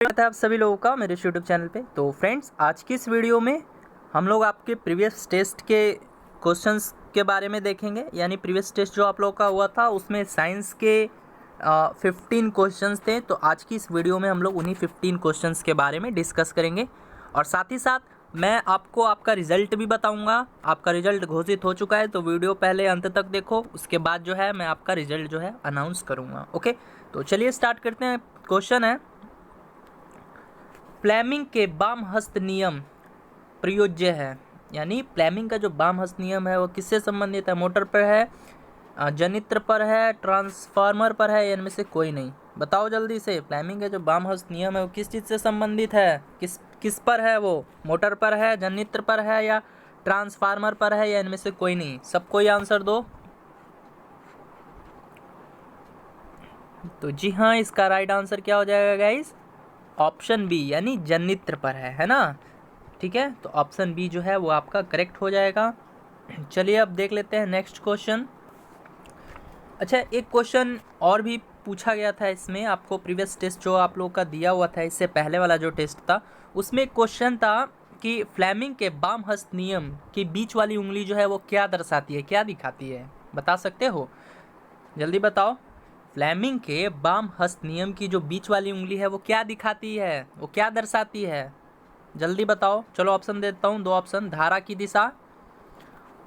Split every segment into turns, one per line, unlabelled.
स्वागत है आप सभी लोगों का मेरे यूट्यूब चैनल पे। तो फ्रेंड्स, आज की इस वीडियो में हम लोग आपके प्रीवियस टेस्ट के क्वेश्चंस के बारे में देखेंगे। यानी प्रीवियस टेस्ट जो आप लोगों का हुआ था उसमें साइंस के 15 क्वेश्चंस थे। तो आज की इस वीडियो में हम लोग उन्हीं 15 क्वेश्चंस के बारे में डिस्कस करेंगे और साथ ही साथ मैं आपको आपका रिज़ल्ट भी बताऊंगा। आपका रिज़ल्ट घोषित हो चुका है, तो वीडियो पहले अंत तक देखो, उसके बाद जो है मैं आपका रिज़ल्ट जो है अनाउंस करूँगा। ओके, तो चलिए स्टार्ट करते हैं। क्वेश्चन है, फ्लेमिंग के वाम हस्त नियम प्रयोज्य है। यानी फ्लेमिंग का जो वाम हस्त नियम है वो किससे संबंधित है? मोटर पर है, जनित्र पर है, ट्रांसफार्मर पर है, या इनमें से कोई नहीं? बताओ जल्दी से। फ्लेमिंग का जो वाम हस्त नियम है वो किस चीज़ से संबंधित है? किस पर है वो? मोटर पर है, जनित्र पर है, या ट्रांसफार्मर पर है, या इनमें से कोई नहीं? सबको ही आंसर दो। तो जी हाँ, इसका राइट आंसर क्या हो जाएगा गाइस? ऑप्शन बी, यानी जनित्र पर है ना। ठीक है, तो ऑप्शन बी जो है वो आपका करेक्ट हो जाएगा। चलिए अब देख लेते हैं नेक्स्ट क्वेश्चन। अच्छा, एक क्वेश्चन और भी पूछा गया था इसमें आपको। प्रीवियस टेस्ट जो आप लोगों का दिया हुआ था, इससे पहले वाला जो टेस्ट था, उसमें क्वेश्चन था कि फ्लेमिंग के वाम हस्त नियम की बीच वाली उंगली जो है वो क्या दर्शाती है, क्या दिखाती है? बता सकते हो? जल्दी बताओ। फ्लेमिंग के वाम हस्त नियम की जो बीच वाली उंगली है वो क्या दिखाती है, वो क्या दर्शाती है? जल्दी बताओ। चलो ऑप्शन देता हूँ, दो ऑप्शन। धारा की दिशा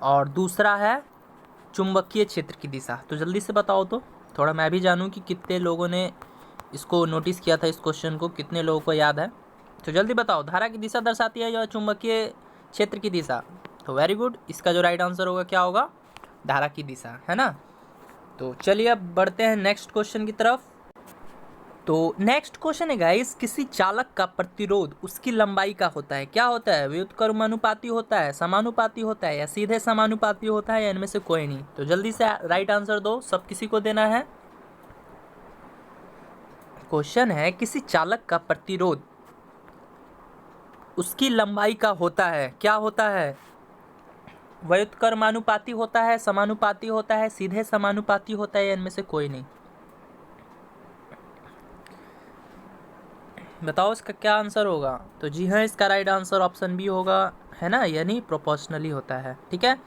और दूसरा है चुंबकीय क्षेत्र की दिशा। तो जल्दी से बताओ तो, थोड़ा मैं भी जानूँ कि कितने लोगों ने इसको नोटिस किया था, इस क्वेश्चन को कितने लोगों को याद है। तो जल्दी बताओ, धारा की दिशा दर्शाती है या चुंबकीय क्षेत्र की दिशा? तो वेरी गुड, इसका जो राइट आंसर होगा क्या होगा? धारा की दिशा, है ना। तो चलिए अब बढ़ते हैं नेक्स्ट क्वेश्चन की तरफ। तो नेक्स्ट क्वेश्चन है गाइस, किसी चालक का प्रतिरोध उसकी लंबाई का होता है। क्या होता है? व्युत्क्रमानुपाती होता है, समानुपाती होता है, या सीधे समानुपाती होता है, या इनमें से कोई नहीं? तो जल्दी से राइट आंसर दो, सब किसी को देना है। क्वेश्चन है, किसी चालक का प्रतिरोध उसकी लंबाई का होता है। क्या होता है? व्युत्क्रमानुपाती होता है, समानुपाती होता है, सीधे समानुपाती होता है, या इनमें से कोई नहीं? बताओ इसका क्या आंसर होगा। तो जी हाँ, इसका राइट आंसर ऑप्शन बी होगा, है ना, यानी प्रोपोर्शनली होता है। ठीक है,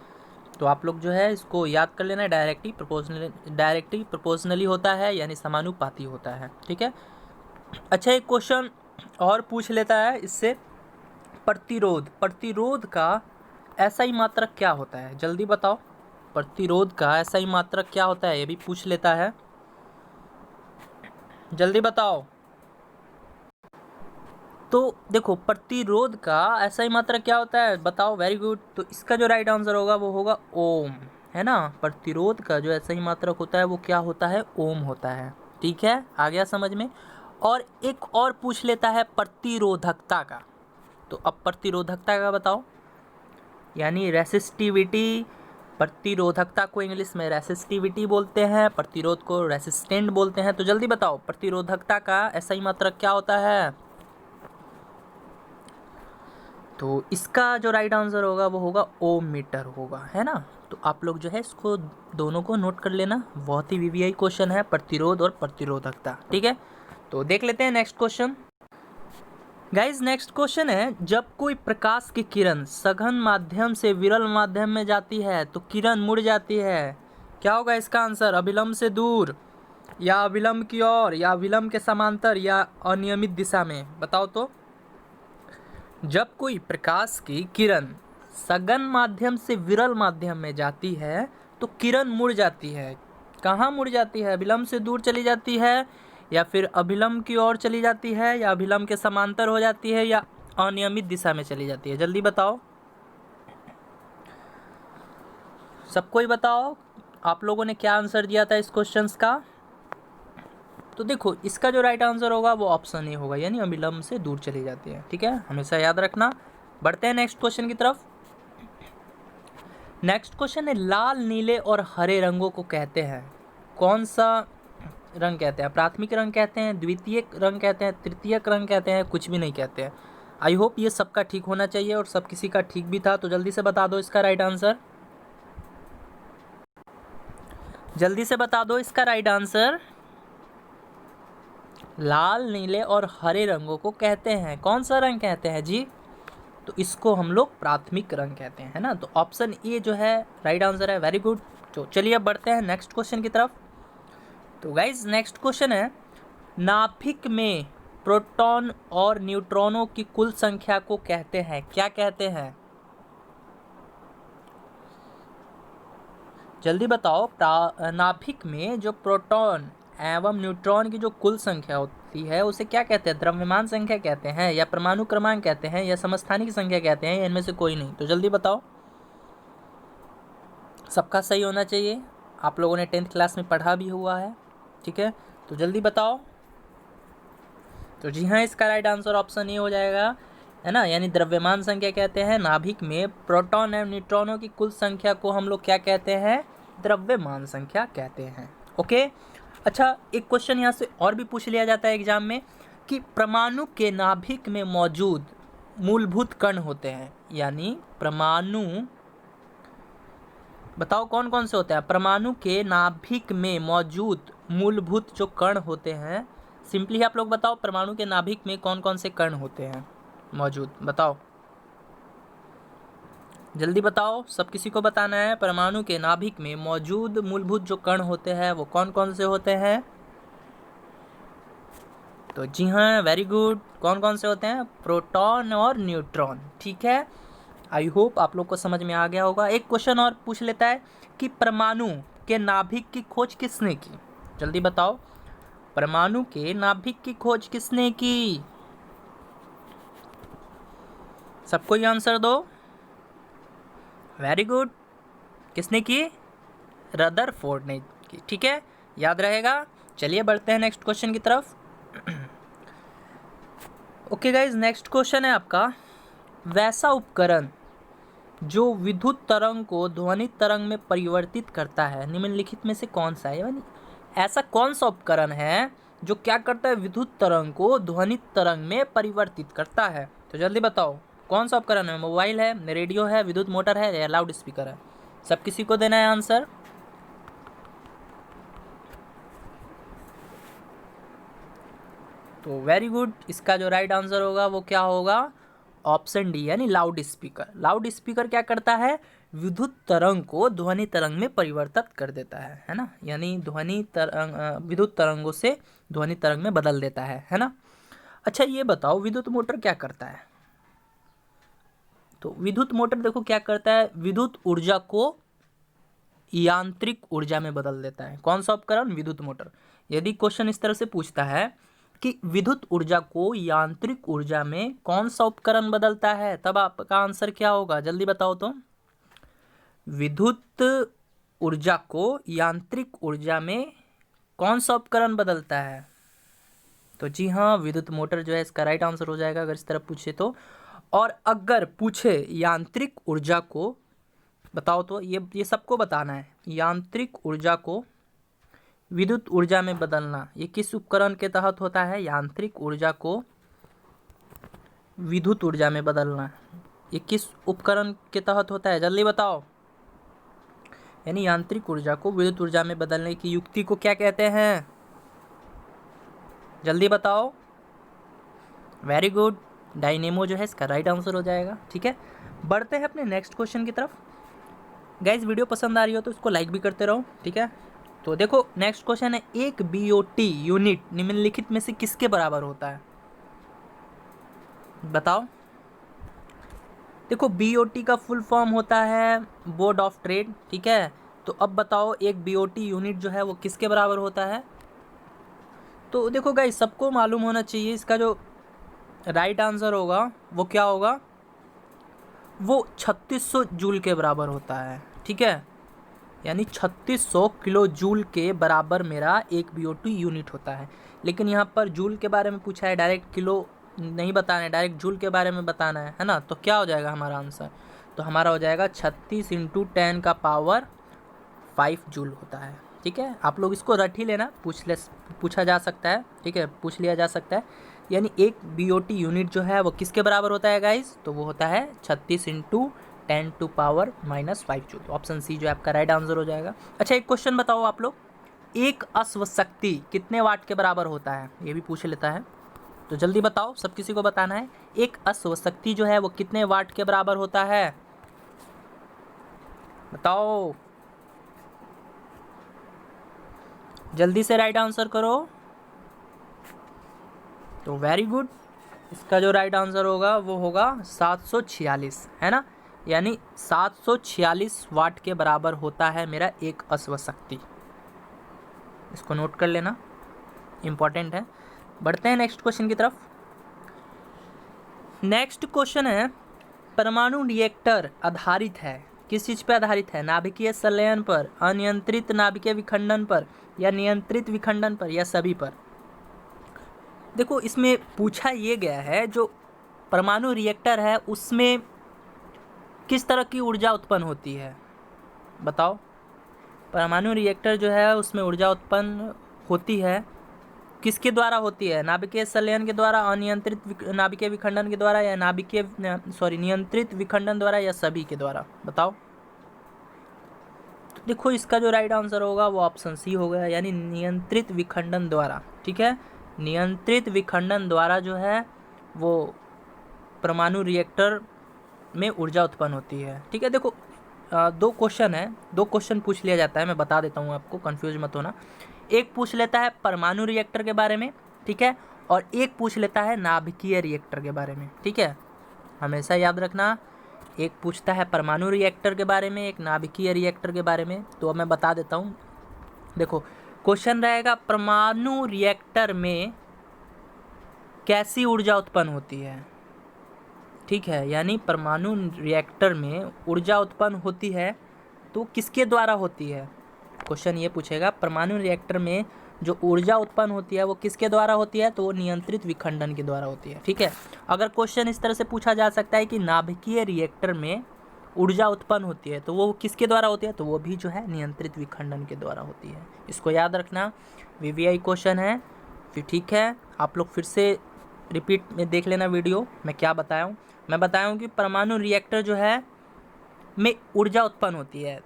तो आप लोग जो है इसको याद कर लेना, डायरेक्टली प्रोपोर्शनली होता है, यानी समानुपाती होता है। ठीक है। अच्छा, एक क्वेश्चन और पूछ लेता है इससे। प्रतिरोध का SI मात्रक क्या होता है? जल्दी बताओ। प्रतिरोध का SI मात्रक क्या होता है, ये भी पूछ लेता है। जल्दी बताओ। तो देखो, प्रतिरोध का SI मात्रक क्या होता है, बताओ। वेरी गुड, तो इसका जो राइट आंसर होगा वो होगा ओम, है ना। प्रतिरोध का जो SI मात्रक होता है वो क्या होता है? ओम होता है। ठीक है, आ गया समझ में। और एक और पूछ लेता है प्रतिरोधकता का। तो अब प्रतिरोधकता का बताओ, यानी रेसिस्टिविटी। प्रतिरोधकता को इंग्लिश में रेसिस्टिविटी बोलते हैं, प्रतिरोध को रेसिस्टेंट बोलते हैं। तो जल्दी बताओ, प्रतिरोधकता का SI मात्रक क्या होता है? तो इसका जो राइट आंसर होगा वो होगा ओम मीटर होगा, है ना। तो आप लोग जो है इसको दोनों को नोट कर लेना, बहुत ही VVI क्वेश्चन है, प्रतिरोध और प्रतिरोधकता। ठीक है, तो देख लेते हैं next question. Guys, next question है, जब कोई प्रकाश की किरण सघन माध्यम से विरल माध्यम में जाती है तो किरण मुड़ जाती है। क्या होगा इसका आंसर? अभिलंब से दूर, या अभिलंब की ओर, या अभिलंब के समांतर, या अनियमित दिशा में? बताओ तो। जब कोई प्रकाश की किरण सघन माध्यम से विरल माध्यम में जाती है तो किरण मुड़ जाती है। कहाँ मुड़ जाती है? अभिलंब से दूर चली जाती है, या फिर अभिलंब की ओर चली जाती है, या अभिलंब के समांतर हो जाती है, या अनियमित दिशा में चली जाती है? जल्दी बताओ, सबको ही बताओ। आप लोगों ने क्या आंसर दिया था इस क्वेश्चन का? तो देखो, इसका जो राइट आंसर होगा वो ऑप्शन ए होगा, यानी अभिलंब से दूर चली जाती है। ठीक है, हमेशा याद रखना। बढ़ते हैं नेक्स्ट क्वेश्चन की तरफ। नेक्स्ट क्वेश्चन है, लाल, नीले और हरे रंगों को कहते हैं, कौन सा रंग कहते हैं? प्राथमिक रंग कहते हैं, द्वितीयक रंग कहते हैं, तृतीयक रंग कहते हैं, कुछ भी नहीं कहते हैं। आई होप ये सबका ठीक होना चाहिए, और सब किसी का ठीक भी था। तो जल्दी से बता दो इसका राइट आंसर। जल्दी से बता दो इसका राइट आंसर। लाल, नीले और हरे रंगों को कहते हैं? कौन सा रंग कहते हैं जी? तो इसको हम लोग प्राथमिक रंग कहते हैं, है ना। तो ऑप्शन ए जो है राइट आंसर है। Very good. तो चलिए अब बढ़ते हैं नेक्स्ट क्वेश्चन की तरफ। तो गाइज नेक्स्ट क्वेश्चन है, नाभिक में प्रोटॉन और न्यूट्रॉनों की कुल संख्या को कहते हैं? क्या कहते हैं? जल्दी बताओ। नाभिक में जो प्रोटॉन एवं न्यूट्रॉन की जो कुल संख्या होती है उसे क्या कहते हैं? द्रव्यमान संख्या कहते हैं, या परमाणु क्रमांक कहते हैं, या समस्थानिक संख्या कहते हैं, या इनमें से कोई नहीं? तो जल्दी बताओ। सबका सही होना चाहिए, आप लोगों ने 10th क्लास में पढ़ा भी हुआ है, ठीक है। तो जल्दी बताओ। तो जी हाँ, इसका राइट आंसर ऑप्शन ए हो जाएगा, है ना। यानी द्रव्यमान संख्या कहते हैं। नाभिक में प्रोटॉन एवं न्यूट्रॉनों की कुल संख्या को हम लोग क्या कहते हैं? द्रव्यमान संख्या कहते हैं। ओके। अच्छा, एक क्वेश्चन यहाँ से और भी पूछ लिया जाता है एग्जाम में कि परमाणु के नाभिक में मौजूद मूलभूत कण होते हैं, यानी परमाणु, बताओ कौन कौन से होते हैं? परमाणु के नाभिक में मौजूद मूलभूत जो कण होते हैं, सिंपली आप लोग बताओ, परमाणु के नाभिक में कौन कौन से कण होते हैं मौजूद? बताओ, जल्दी बताओ, सब किसी को बताना है। परमाणु के नाभिक में मौजूद मूलभूत जो कण होते हैं वो कौन कौन से होते हैं? तो जी हाँ, वेरी गुड। कौन कौन से होते हैं? प्रोटॉन और न्यूट्रॉन, ठीक है। आई होप आप लोग को समझ में आ गया होगा। एक क्वेश्चन और पूछ लेता है कि परमाणु के नाभिक की खोज किसने की? जल्दी बताओ, परमाणु के नाभिक की खोज किसने की? सबको ही आंसर दो। Very good. किसने की? रदरफोर्ड ने की, ठीक है, याद रहेगा। चलिए बढ़ते हैं नेक्स्ट क्वेश्चन की तरफ। ओके गाइज, नेक्स्ट क्वेश्चन है आपका, वैसा उपकरण जो विद्युत तरंग को ध्वनि तरंग में परिवर्तित करता है निम्नलिखित में से कौन सा है? यानी ऐसा कौन सा उपकरण है जो क्या करता है? विद्युत तरंग को ध्वनि तरंग में परिवर्तित करता है। तो जल्दी बताओ, कौन सा उपकरण है? मोबाइल है, रेडियो है, विद्युत मोटर है, या लाउड स्पीकर है? सब किसी को देना है आंसर। तो वेरी गुड, इसका जो राइट आंसर होगा वो क्या होगा? ऑप्शन डी, यानी लाउड स्पीकर। लाउड स्पीकर क्या करता है? विद्युत तरंग को ध्वनि तरंग में परिवर्तित कर देता है ना। यानी विद्युत तरंगों से ध्वनि तरंग में बदल देता है ना। अच्छा, ये बताओ, विद्युत मोटर क्या करता है? तो विद्युत मोटर देखो क्या करता है, विद्युत ऊर्जा को यांत्रिक ऊर्जा में बदल देता है। कौन सा उपकरण? विद्युत मोटर। यदि क्वेश्चन इस तरह से पूछता है कि विद्युत ऊर्जा को यांत्रिक ऊर्जा में कौन सा उपकरण बदलता है, तब आपका आंसर क्या होगा? जल्दी बताओ। तो विद्युत ऊर्जा को यांत्रिक ऊर्जा में कौन सा उपकरण बदलता है? तो जी हाँ, विद्युत मोटर जो है इसका राइट आंसर हो जाएगा अगर इस तरह पूछे तो। और अगर पूछे यांत्रिक ऊर्जा को बताओ, तो ये सबको बताना है। यांत्रिक ऊर्जा को विद्युत ऊर्जा में बदलना, ये किस उपकरण के तहत होता है? यांत्रिक ऊर्जा को विद्युत ऊर्जा में बदलना, ये किस उपकरण के तहत होता है? जल्दी बताओ। यानी यांत्रिक ऊर्जा को विद्युत ऊर्जा में बदलने की युक्ति को क्या कहते हैं? जल्दी बताओ। वेरी गुड, डायनेमो जो है इसका राइट आंसर हो जाएगा, ठीक है। बढ़ते हैं अपने नेक्स्ट क्वेश्चन की तरफ। गाइज, वीडियो पसंद आ रही हो तो इसको लाइक भी करते रहो, ठीक है। तो देखो नेक्स्ट क्वेश्चन है, एक बीओटी यूनिट निम्नलिखित में से किसके बराबर होता है? बताओ। देखो, बीओटी का फुल फॉर्म होता है बोर्ड ऑफ ट्रेड, ठीक है। तो अब बताओ, एक बीओटी यूनिट जो है वो किसके बराबर होता है? तो देखो गाइज, सबको मालूम होना चाहिए, इसका जो राइट आंसर होगा वो क्या होगा? वो 3600 जूल के बराबर होता है, ठीक है। यानी 3600 किलो जूल के बराबर मेरा एक बीओटी यूनिट होता है। लेकिन यहाँ पर जूल के बारे में पूछा है, डायरेक्ट किलो नहीं बताना है, डायरेक्ट जूल के बारे में बताना है ना। तो क्या हो जाएगा हमारा आंसर? तो हमारा हो जाएगा 36 × 10⁵ जूल होता है, ठीक है। आप लोग इसको रट ही लेना, पूछा जा सकता है, ठीक है, पूछ लिया जा सकता है। यानी एक बीओटी यूनिट जो है वो किसके बराबर होता है गाइस? तो वो होता है 36 × 10⁻⁵ जूल। ऑप्शन सी जो है आपका राइट आंसर हो जाएगा। अच्छा, एक क्वेश्चन बताओ आप लोग, एक अश्व शक्ति कितने वाट के बराबर होता है, ये भी पूछ लेता है। तो जल्दी बताओ, सब किसी को बताना है। एक अश्व शक्ति जो है वो कितने वाट के बराबर होता है, बताओ जल्दी से राइट आंसर करो। तो वेरी गुड, इसका जो राइट आंसर होगा वो होगा 746, है ना, यानी 746 वाट के बराबर होता है मेरा एक अश्व शक्ति। इसको नोट कर लेना, इम्पॉर्टेंट है। बढ़ते हैं नेक्स्ट क्वेश्चन की तरफ। नेक्स्ट क्वेश्चन है, परमाणु रिएक्टर आधारित है, किस चीज़ पर आधारित है, नाभिकीय संलयन पर, अनियंत्रित नाभिकीय विखंडन पर, या नियंत्रित विखंडन पर, या सभी पर। देखो इसमें पूछा ये गया है जो परमाणु रिएक्टर है उसमें किस तरह की ऊर्जा उत्पन्न होती है, बताओ। परमाणु रिएक्टर जो है उसमें ऊर्जा उत्पन्न होती है, किसके द्वारा होती है, नाभिकीय संलयन के द्वारा, अनियंत्रित नाभिकीय विखंडन के द्वारा, या नियंत्रित विखंडन द्वारा, या सभी के द्वारा, बताओ। तो देखो इसका जो राइट आंसर होगा वो ऑप्शन सी होगा, यानी नियंत्रित विखंडन द्वारा। ठीक है, नियंत्रित विखंडन द्वारा जो है वो परमाणु रिएक्टर में ऊर्जा उत्पन्न होती है। ठीक है, देखो दो क्वेश्चन है, दो क्वेश्चन पूछ लिया जाता है, मैं बता देता हूँ आपको, कंफ्यूज मत होना। एक पूछ लेता है परमाणु रिएक्टर के बारे में, ठीक है, और एक पूछ लेता है नाभिकीय रिएक्टर के बारे में। ठीक है, हमेशा याद रखना, एक पूछता है परमाणु रिएक्टर के बारे में, एक नाभिकीय रिएक्टर के बारे में। तो अब मैं बता देता हूँ, देखो क्वेश्चन रहेगा परमाणु रिएक्टर में कैसी ऊर्जा उत्पन्न होती है। ठीक है, यानी परमाणु रिएक्टर में ऊर्जा उत्पन्न होती है तो किसके द्वारा होती है, क्वेश्चन ये पूछेगा परमाणु रिएक्टर में जो ऊर्जा उत्पन्न होती है वो किसके द्वारा होती है, तो वो नियंत्रित विखंडन के द्वारा होती है। ठीक है, अगर क्वेश्चन इस तरह से पूछा जा सकता है कि नाभिकीय रिएक्टर में ऊर्जा उत्पन्न होती है तो वो किसके द्वारा होती है, तो वो भी जो है नियंत्रित विखंडन के द्वारा होती है। इसको याद रखना, वीवीआई क्वेश्चन है। फिर ठीक है, आप लोग फिर से रिपीट में देख लेना वीडियो, मैं क्या बताया हूँ। मैं बताया हूँ कि परमाणु रिएक्टर जो है में ऊर्जा उत्पन्न होती है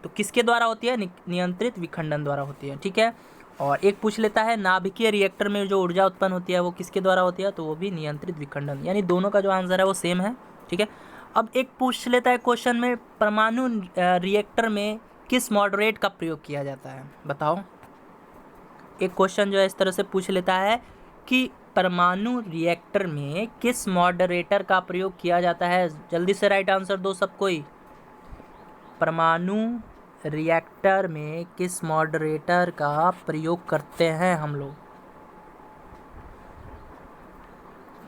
तो किसके द्वारा होती है, नियंत्रित विखंडन द्वारा होती है। ठीक है, और एक पूछ लेता है नाभिकीय रिएक्टर में जो ऊर्जा उत्पन्न होती है वो किसके द्वारा होती है, तो वो भी नियंत्रित विखंडन, यानी दोनों का जो आंसर है वो सेम है। ठीक है, अब एक पूछ लेता है क्वेश्चन में परमाणु रिएक्टर में किस मॉडरेट का प्रयोग किया जाता है, बताओ। एक क्वेश्चन जो है इस तरह से पूछ लेता है कि परमाणु रिएक्टर में किस मॉडरेटर का प्रयोग किया जाता है, जल्दी से राइट आंसर दो सब कोई। परमाणु रिएक्टर में किस मॉडरेटर का प्रयोग करते हैं हम लोग,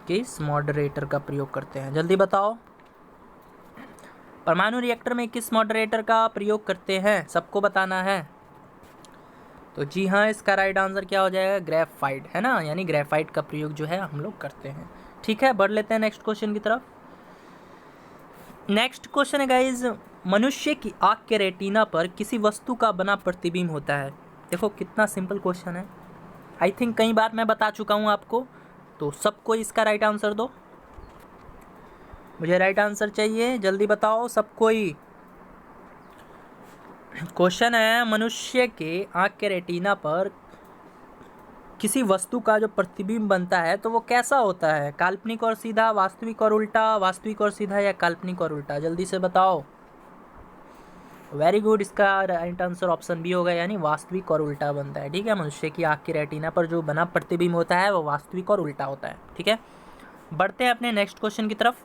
किस मॉडरेटर का प्रयोग करते हैं, जल्दी बताओ। परमाणु रिएक्टर में किस मॉडरेटर का प्रयोग करते हैं, सबको बताना है। तो जी हाँ, इसका राइट आंसर क्या हो जाएगा, ग्रेफाइट, है ना, यानी ग्रेफाइट का प्रयोग जो है हम लोग करते हैं। ठीक है, बढ़ लेते हैं नेक्स्ट क्वेश्चन की तरफ। नेक्स्ट क्वेश्चन है गाइज, मनुष्य की आँख के रेटिना पर किसी वस्तु का बना प्रतिबिंब होता है। देखो कितना सिंपल क्वेश्चन है, आई थिंक कई बार मैं बता चुका हूँ आपको। तो सबको इसका राइट आंसर दो, मुझे राइट आंसर चाहिए, जल्दी बताओ सब कोई। क्वेश्चन है मनुष्य के आँख के रेटिना पर किसी वस्तु का जो प्रतिबिंब बनता है तो वो कैसा होता है, काल्पनिक और सीधा, वास्तविक और उल्टा, वास्तविक और सीधा, या काल्पनिक और उल्टा, जल्दी से बताओ। वेरी गुड, इसका राइट आंसर ऑप्शन बी होगा, यानी वास्तविक और उल्टा बनता है। ठीक है, मनुष्य की आँख की रेटिना पर जो बना प्रतिबिंब होता है वो वास्तविक और उल्टा होता है। ठीक है, बढ़ते हैं अपने नेक्स्ट क्वेश्चन की तरफ।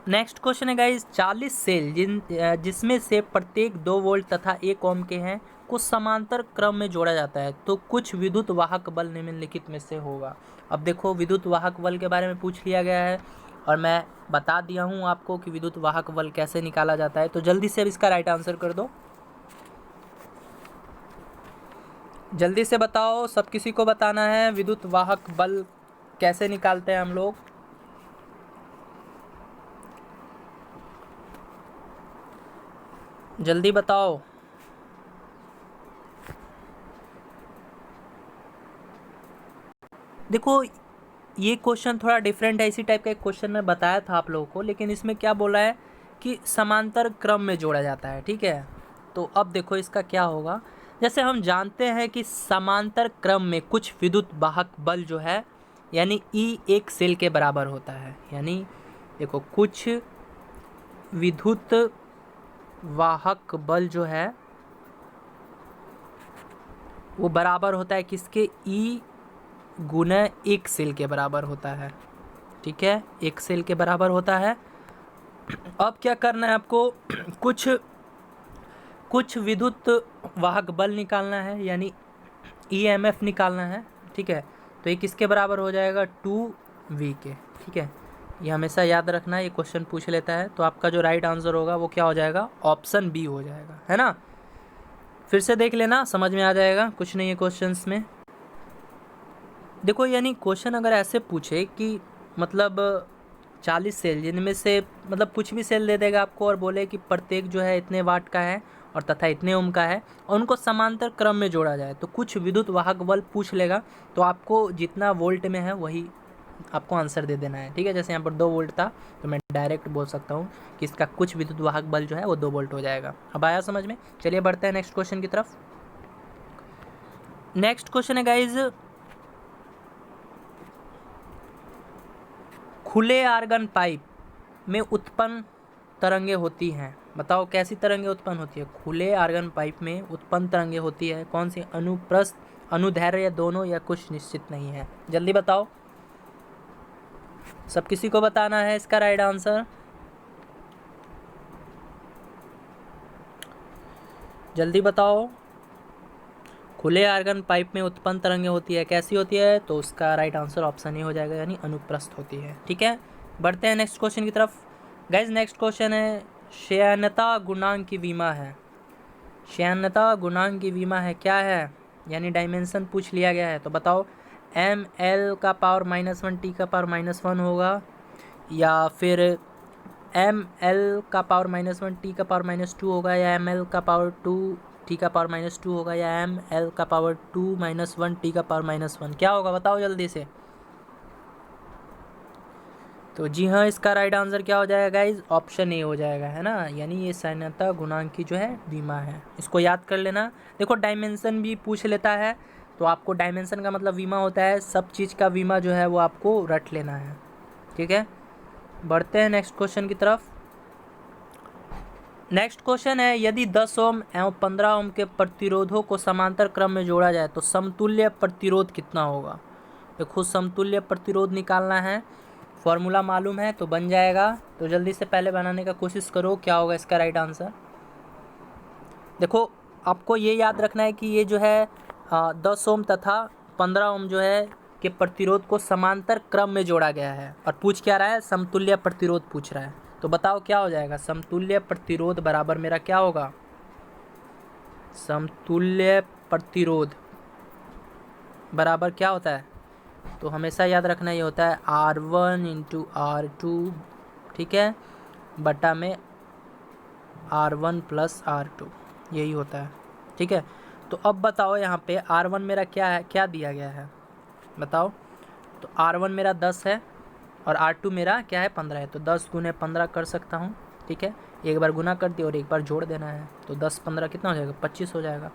नेक्स्ट क्वेश्चन है गाइस, 40 सेल जिसमें से प्रत्येक 2 वोल्ट तथा 1 ओम के हैं को समांतर क्रम में जोड़ा जाता है तो कुछ विद्युत वाहक बल निम्नलिखित में से होगा। अब देखो विद्युत वाहक बल के बारे में पूछ लिया गया है और मैं बता दिया हूँ आपको कि विद्युत वाहक बल कैसे निकाला जाता है। तो जल्दी से अब इसका राइट आंसर कर दो, जल्दी से बताओ, सब किसी को बताना है विद्युत वाहक बल कैसे निकालते हैं हम लोग। जल्दी बताओ। देखो ये क्वेश्चन थोड़ा डिफरेंट है, इसी टाइप का एक क्वेश्चन मैं बताया था आप लोगों को, लेकिन इसमें क्या बोला है कि समांतर क्रम में जोड़ा जाता है। ठीक है, तो अब देखो इसका क्या होगा, जैसे हम जानते हैं कि समांतर क्रम में कुछ विद्युत वाहक बल जो है यानी ई एक सेल के बराबर होता है। यानी देखो कुछ विद्युत वाहक बल जो है वो बराबर होता है किसके, ई गुना एक सेल के बराबर होता है। ठीक है, एक सेल के बराबर होता है। अब क्या करना है आपको, कुछ विद्युत वाहक बल निकालना है यानी ईएमएफ निकालना है। ठीक है, तो ये किसके बराबर हो जाएगा, 2V के। ठीक है, ये हमेशा याद रखना, ये क्वेश्चन पूछ लेता है। तो आपका जो राइट आंसर होगा वो क्या हो जाएगा, ऑप्शन बी हो जाएगा, है ना। फिर से देख लेना, समझ में आ जाएगा, कुछ नहीं है क्वेश्चंस में। देखो यानी क्वेश्चन अगर ऐसे पूछे कि मतलब 40 सेल जिनमें से मतलब कुछ भी सेल दे देगा आपको और बोले कि प्रत्येक जो है इतने वाट का है और तथा इतने ओम का है और उनको समांतर क्रम में जोड़ा जाए तो कुछ विद्युत वाहक बल पूछ लेगा, तो आपको जितना वोल्ट में है वही आपको आंसर दे देना है। ठीक है, जैसे यहाँ पर 2 वोल्ट था तो मैं डायरेक्ट बोल सकता हूँ कि इसका कुछ विद्युत वाहक बल जो है वो 2 वोल्ट हो जाएगा। अब आया समझ में। चलिए बढ़ते हैं नेक्स्ट क्वेश्चन की तरफ। नेक्स्ट क्वेश्चन है गाइज, खुले आर्गन पाइप में उत्पन्न तरंगे होती हैं। बताओ कैसी तरंगे उत्पन्न होती है, खुले आर्गन पाइप में उत्पन्न तरंगे होती है, कौन सी, अनुप्रस्थ, अनुदैर्घ्य, या दोनों, या कुछ निश्चित नहीं है। जल्दी बताओ, सब किसी को बताना है इसका राइट आंसर। जल्दी बताओ, खुले आर्गन पाइप में उत्पन्न तरंगे होती है, कैसी होती है, तो उसका राइट आंसर ऑप्शन ही हो जाएगा यानी अनुप्रस्थ होती है। ठीक है, बढ़ते हैं नेक्स्ट क्वेश्चन की तरफ। गाइज नेक्स्ट क्वेश्चन है, शयनता गुणांक की विमा है। शयनता गुणांक की विमा है, क्या है, यानी डायमेंशन पूछ लिया गया है। तो बताओ ml का पावर -1 t का पावर -1 होगा, या फिर ml का पावर -1 t का पावर -2 होगा, या ml का पावर 2 t का पावर -2 होगा, या ml का पावर 2 -1 t का पावर -1, क्या होगा बताओ जल्दी से। तो जी हाँ, इसका राइट आंसर क्या हो जाएगा गाइज, ऑप्शन ए हो जाएगा, है ना। यानी ये शयनता गुणांक की जो है विमा है, इसको याद कर लेना। देखो डायमेंशन भी पूछ लेता है तो आपको डायमेंशन का मतलब विमा होता है, सब चीज़ का विमा जो है वो आपको रट लेना है। ठीक है, बढ़ते हैं नेक्स्ट क्वेश्चन की तरफ। नेक्स्ट क्वेश्चन है, यदि 10 ओम एवं 15 ओम के प्रतिरोधों को समांतर क्रम में जोड़ा जाए तो समतुल्य प्रतिरोध कितना होगा। देखो समतुल्य प्रतिरोध निकालना है, फॉर्मूला मालूम है तो बन जाएगा, तो जल्दी से पहले बनाने का कोशिश करो, क्या होगा इसका राइट आंसर। देखो आपको ये याद रखना है कि ये जो है 10 ओम तथा 15 ओम जो है के प्रतिरोध को समांतर क्रम में जोड़ा गया है और पूछ क्या रहा है, समतुल्य प्रतिरोध पूछ रहा है। तो बताओ क्या हो जाएगा, समतुल्य प्रतिरोध बराबर मेरा क्या होगा, समतुल्य प्रतिरोध बराबर क्या होता है, तो हमेशा याद रखना ये होता है R1 × R2, ठीक है, बटा में R1 + R2, यही होता है। ठीक है, तो अब बताओ यहाँ पे R1 मेरा क्या है, क्या दिया गया है बताओ। तो R1 मेरा 10 है और R2 मेरा क्या है 15 है, तो 10 × 15 कर सकता हूँ। ठीक है, एक बार गुना कर दिया और एक बार जोड़ देना है, तो 10 × 15 कितना हो जाएगा, 25 हो जाएगा।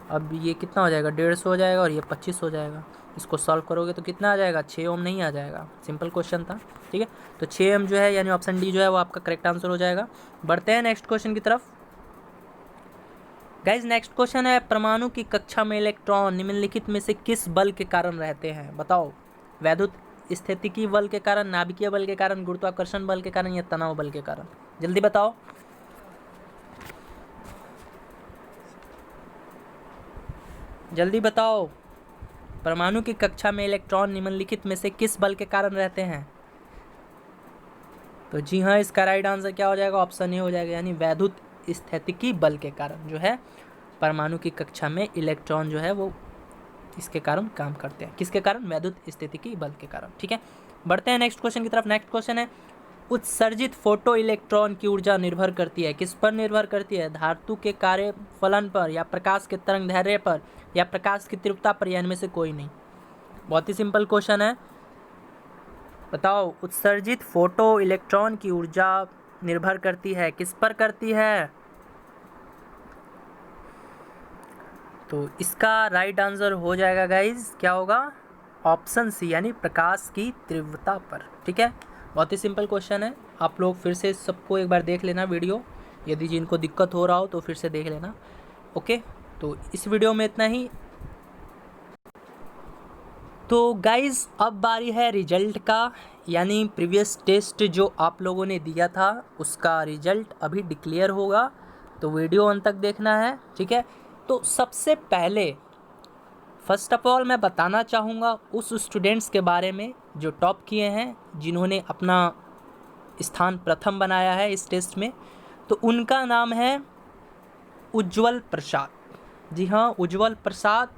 अब ये कितना हो जाएगा, 150 हो जाएगा और ये 25 हो जाएगा। इसको सॉल्व करोगे तो कितना आ जाएगा, 6 ओम नहीं आ जाएगा, सिंपल क्वेश्चन था। ठीक है, तो 6 ओम जो है यानी ऑप्शन डी जो है वो आपका करेक्ट आंसर हो जाएगा। बढ़ते हैं नेक्स्ट क्वेश्चन की तरफ। गाइज नेक्स्ट क्वेश्चन है, परमाणु की कक्षा में इलेक्ट्रॉन निम्नलिखित में से किस बल के कारण रहते हैं। बताओ, वैद्युत स्थितिकी बल के कारण, नाभिकीय बल के कारण, गुरुत्वाकर्षण बल के कारण, या तनाव बल के कारण। जल्दी बताओ, जल्दी बताओ, परमाणु की कक्षा में इलेक्ट्रॉन निम्नलिखित में से किस बल के कारण रहते हैं। तो जी हाँ, इसका राइट आंसर क्या हो जाएगा, ऑप्शन ए हो जाएगा, यानी वैद्युत स्थितिकी बल के कारण जो है परमाणु की कक्षा में इलेक्ट्रॉन जो है वो इसके कारण काम करते हैं, किसके कारण, वैद्युत स्थितिकी बल के कारण। ठीक है, बढ़ते हैं नेक्स्ट क्वेश्चन की तरफ। नेक्स्ट क्वेश्चन है, उत्सर्जित फोटो इलेक्ट्रॉन की ऊर्जा निर्भर करती है, किस पर निर्भर करती है, धातु के कार्य फलन पर, या प्रकाश के तरंग दैर्ध्य पर, या प्रकाश की तीव्रता पर, या इनमें से कोई नहीं। बहुत ही सिंपल क्वेश्चन है, बताओ उत्सर्जित फोटो इलेक्ट्रॉन की ऊर्जा निर्भर करती है, किस पर करती है। तो इसका राइट आंसर हो जाएगा गाइज, क्या होगा, ऑप्शन सी यानी प्रकाश की तीव्रता पर। ठीक है, बहुत ही सिंपल क्वेश्चन है। आप लोग फिर से सबको एक बार देख लेना वीडियो, यदि जिनको दिक्कत हो रहा हो तो फिर से देख लेना। ओके, तो इस वीडियो में इतना ही। तो गाइज़ अब बारी है रिजल्ट का, यानी प्रीवियस टेस्ट जो आप लोगों ने दिया था उसका रिजल्ट अभी डिक्लेयर होगा, तो वीडियो अंत तक देखना है। ठीक है, तो सबसे पहले फर्स्ट ऑफ ऑल मैं बताना चाहूँगा उस स्टूडेंट्स के बारे में जो टॉप किए हैं, जिन्होंने अपना स्थान प्रथम बनाया है इस टेस्ट में। तो उनका नाम है उज्ज्वल प्रसाद। जी हाँ, उज्ज्वल प्रसाद,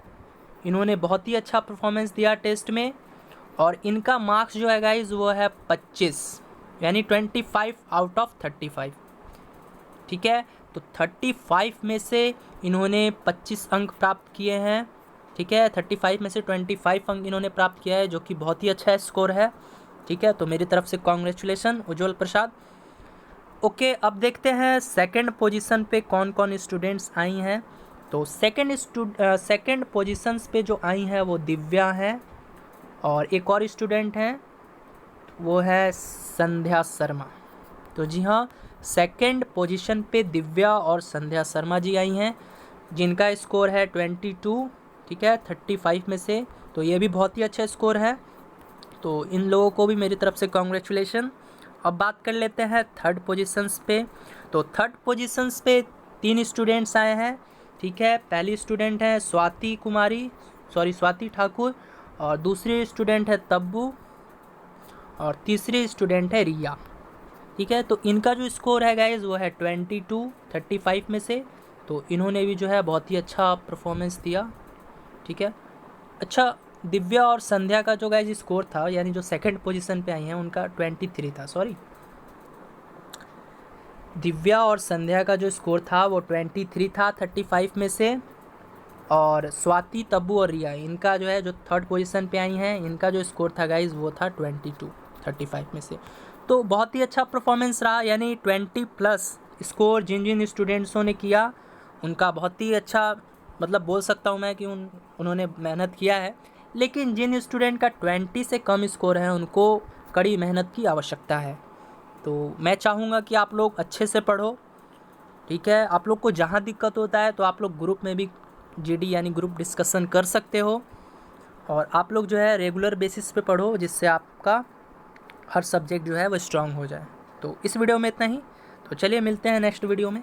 इन्होंने बहुत ही अच्छा परफॉर्मेंस दिया टेस्ट में, और इनका मार्क्स जो है गाइज वो है 25, यानी 25 आउट ऑफ 35। ठीक है, तो 35 में से इन्होंने 25 अंक प्राप्त किए हैं। ठीक है, 35 में से 25 अंक इन्होंने प्राप्त किया है, जो कि बहुत ही अच्छा स्कोर है। ठीक है, तो मेरी तरफ से कॉन्ग्रेचुलेसन उज्ज्वल प्रसाद। ओके, अब देखते हैं सेकंड पोजीशन पे कौन कौन स्टूडेंट्स आई हैं। तो सेकंड पोजीशंस पे जो आई हैं वो दिव्या हैं, और एक और स्टूडेंट हैं वो है संध्या शर्मा। तो जी हाँ, सेकंड पोजीशन पे दिव्या और संध्या शर्मा जी आई हैं, जिनका स्कोर है 22। ठीक है, 35 में से, तो ये भी बहुत ही अच्छा स्कोर है। तो इन लोगों को भी मेरी तरफ से कॉन्ग्रेचुलेशन। अब बात कर लेते हैं थर्ड पोजीशंस पे। तो थर्ड पोजीशंस पे 3 स्टूडेंट्स आए हैं। ठीक है, पहली स्टूडेंट है स्वाति ठाकुर, और दूसरी स्टूडेंट है तब्बू, और तीसरी स्टूडेंट है रिया। ठीक है, तो इनका जो स्कोर है गाइज वो है 22 35 में से, तो इन्होंने भी जो है बहुत ही अच्छा परफॉर्मेंस दिया। ठीक है, अच्छा, दिव्या और संध्या का जो गाइज स्कोर था, यानी जो सेकंड पोजीशन पे आई हैं, उनका 23 था। सॉरी, दिव्या और संध्या का जो स्कोर था वो 23 था 35 में से, और स्वाति, तब्बू और रिया, इनका जो है जो थर्ड पोजीशन पे आई हैं, इनका जो स्कोर था गाइज वो था 22 35 में से। तो बहुत ही अच्छा परफॉर्मेंस रहा, यानी 20+ स्कोर जिन जिन स्टूडेंट्सों ने किया उनका बहुत ही अच्छा, मतलब बोल सकता हूँ मैं कि उन्होंने मेहनत किया है। लेकिन जिन स्टूडेंट का 20 से कम स्कोर है उनको कड़ी मेहनत की आवश्यकता है। तो मैं चाहूँगा कि आप लोग अच्छे से पढ़ो। ठीक है, आप लोग को जहाँ दिक्कत होता है तो आप लोग ग्रुप में भी जीडी यानी ग्रुप डिस्कशन कर सकते हो, और आप लोग जो है रेगुलर बेसिस पे पढ़ो, जिससे आपका हर सब्जेक्ट जो है वो स्ट्रांग हो जाए। तो इस वीडियो में इतना ही, तो चलिए मिलते हैं नेक्स्ट वीडियो में।